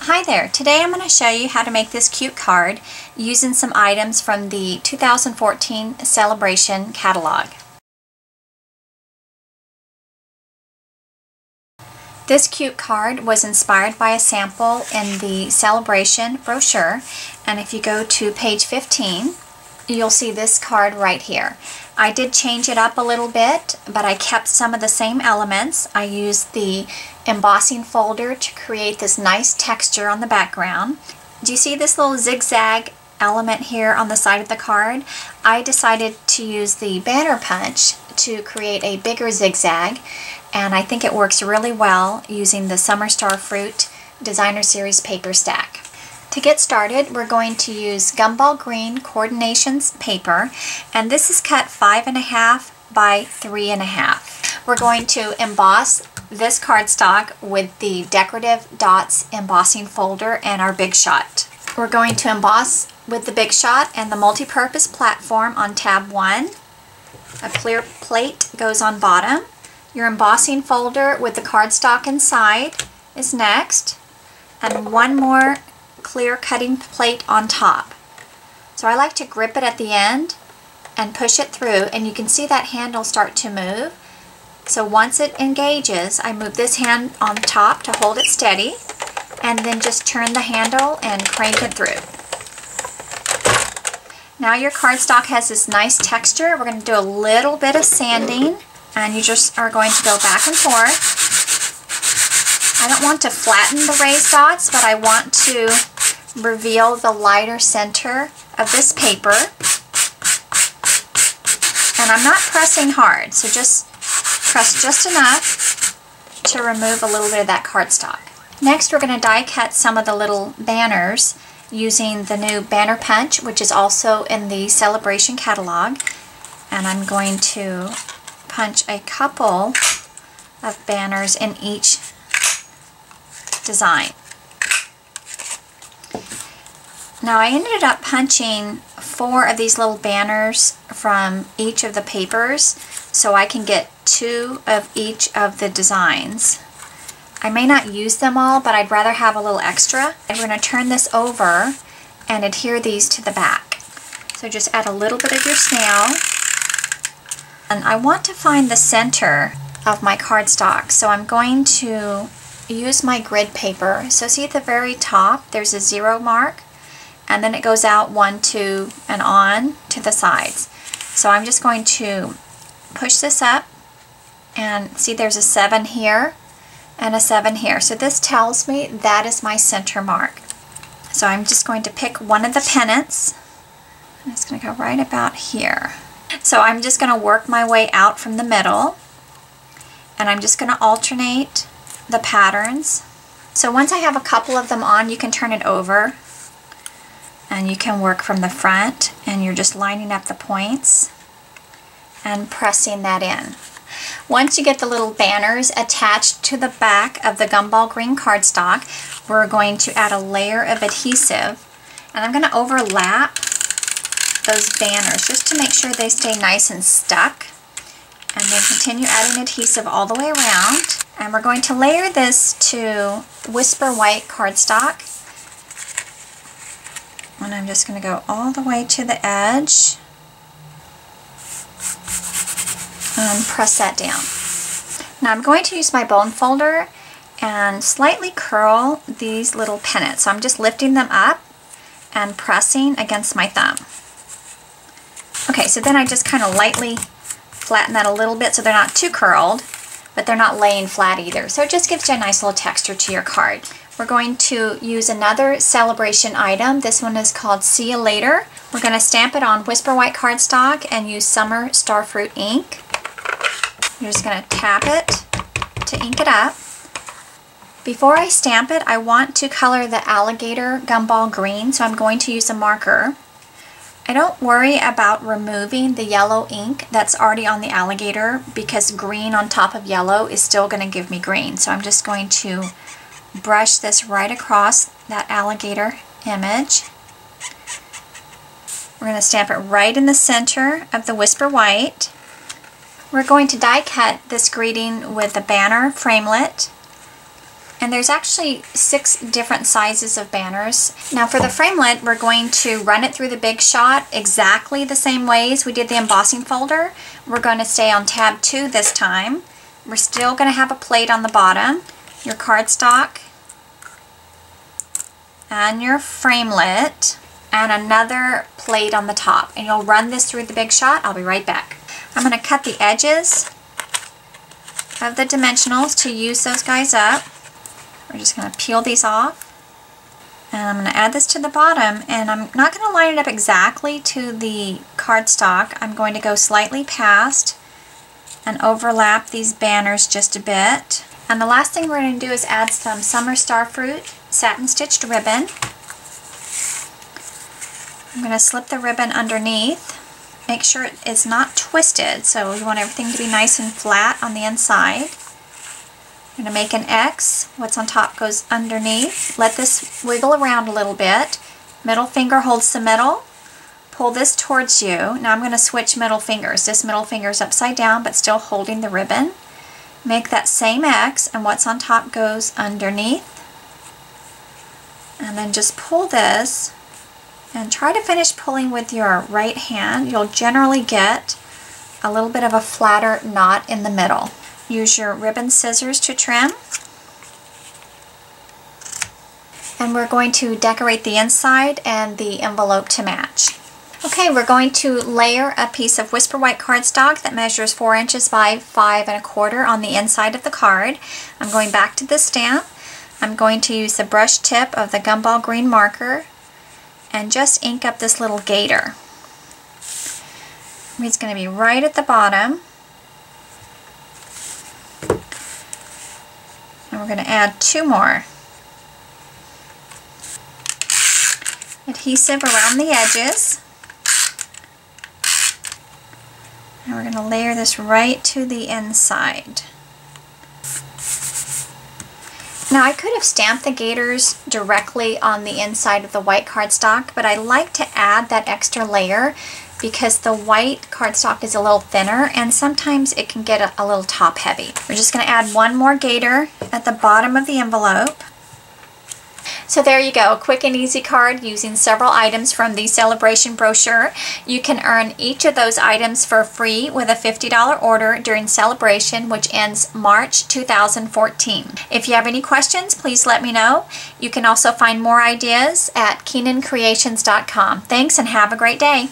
Hi there, today I'm going to show you how to make this cute card using some items from the 2014 Sale-a-bration catalog. This cute card was inspired by a sample in the Sale-a-bration brochure, and if you go to page 15, you'll see this card right here. I did change it up a little bit, but I kept some of the same elements. I used the embossing folder to create this nice texture on the background. Do you see this little zigzag element here on the side of the card? I decided to use the banner punch to create a bigger zigzag, and I think it works really well using the Summer Star Fruit Designer Series paper stack. To get started, we're going to use Gumball Green Coordinations paper, and this is cut 5.5 by 3.5. We're going to emboss this cardstock with the Decorative Dots embossing folder and our Big Shot. We're going to emboss with the Big Shot and the multi-purpose platform on tab 1. A clear plate goes on bottom. Your embossing folder with the cardstock inside is next, and one more clear cutting plate on top. So I like to grip it at the end and push it through, and you can see that handle start to move. So once it engages, I move this hand on top to hold it steady, and then just turn the handle and crank it through. Now your cardstock has this nice texture. We're going to do a little bit of sanding, and you just are going to go back and forth. I don't want to flatten the raised dots, but I want to reveal the lighter center of this paper. And I'm not pressing hard, so just press just enough to remove a little bit of that cardstock. Next, we're going to die cut some of the little banners using the new banner punch, which is also in the Sale-a-bration catalog. And I'm going to punch a couple of banners in each design. Now I ended up punching 4 of these little banners from each of the papers so I can get 2 of each of the designs. I may not use them all, but I'd rather have a little extra. I'm going to turn this over and adhere these to the back. So just add a little bit of your snail. And I want to find the center of my cardstock, so I'm going to use my grid paper. So see at the very top there's a 0 mark, and then it goes out 1, 2, and on to the sides. So I'm just going to push this up, and see there's a 7 here and a 7 here. So this tells me that is my center mark. So I'm just going to pick one of the pennants. I'm just going to go right about here. So I'm just going to work my way out from the middle, and I'm just going to alternate the patterns. So once I have a couple of them on, you can turn it over and you can work from the front, and you're just lining up the points and pressing that in. Once you get the little banners attached to the back of the Gumball Green cardstock, we're going to add a layer of adhesive, and I'm going to overlap those banners just to make sure they stay nice and stuck, and then continue adding adhesive all the way around. And we're going to layer this to Whisper White cardstock, and I'm just going to go all the way to the edge and press that down. Now I'm going to use my bone folder and slightly curl these little pennants. So I'm just lifting them up and pressing against my thumb. Okay, so then I just kind of lightly flatten that a little bit so they're not too curled, but they're not laying flat either. So it just gives you a nice little texture to your card. We're going to use another Sale-a-bration item. This one is called See You Later. We're going to stamp it on Whisper White cardstock and use Summer Star Fruit ink. You're just going to tap it to ink it up. Before I stamp it, I want to color the Alligator Gumball Green, so I'm going to use a marker. I don't worry about removing the yellow ink that's already on the alligator, because green on top of yellow is still going to give me green. So I'm just going to brush this right across that alligator image. We're going to stamp it right in the center of the Whisper White. We're going to die cut this greeting with the banner framelit, And there's actually 6 different sizes of banners. Now for the framelit, we're going to run it through the Big Shot exactly the same way as we did the embossing folder. We're going to stay on tab 2 this time. We're still going to have a plate on the bottom, your cardstock, and your framelit, and another plate on the top. And you'll run this through the Big Shot. I'll be right back. I'm going to cut the edges of the dimensionals to use those guys up. We're just going to peel these off. And I'm going to add this to the bottom, and I'm not going to line it up exactly to the cardstock. I'm going to go slightly past and overlap these banners just a bit. And the last thing we're going to do is add some Summer Starfruit satin stitched ribbon. I'm going to slip the ribbon underneath. Make sure it's not twisted, so you want everything to be nice and flat on the inside. I'm going to make an X. What's on top goes underneath. Let this wiggle around a little bit. Middle finger holds the middle. Pull this towards you. Now I'm going to switch middle fingers. This middle finger is upside down but still holding the ribbon. Make that same X, and what's on top goes underneath. And then just pull this and try to finish pulling with your right hand. You'll generally get a little bit of a flatter knot in the middle. Use your ribbon scissors to trim. And we're going to decorate the inside and the envelope to match. Okay, we're going to layer a piece of Whisper White cardstock that measures 4 inches by 5 1/4 on the inside of the card. I'm going back to the stamp. I'm going to use the brush tip of the Gumball Green marker and just ink up this little gator. It's going to be right at the bottom. And we're going to add 2 more. Adhesive around the edges. And we're going to layer this right to the inside. Now I could have stamped the gators directly on the inside of the white cardstock, but I like to add that extra layer because the white cardstock is a little thinner and sometimes it can get a little top heavy. We're just going to add 1 more gator at the bottom of the envelope. So there you go, a quick and easy card using several items from the Sale-a-bration brochure. You can earn each of those items for free with a $50 order during Sale-a-bration, which ends March 2014. If you have any questions, please let me know. You can also find more ideas at KeenanCreations.com. Thanks and have a great day.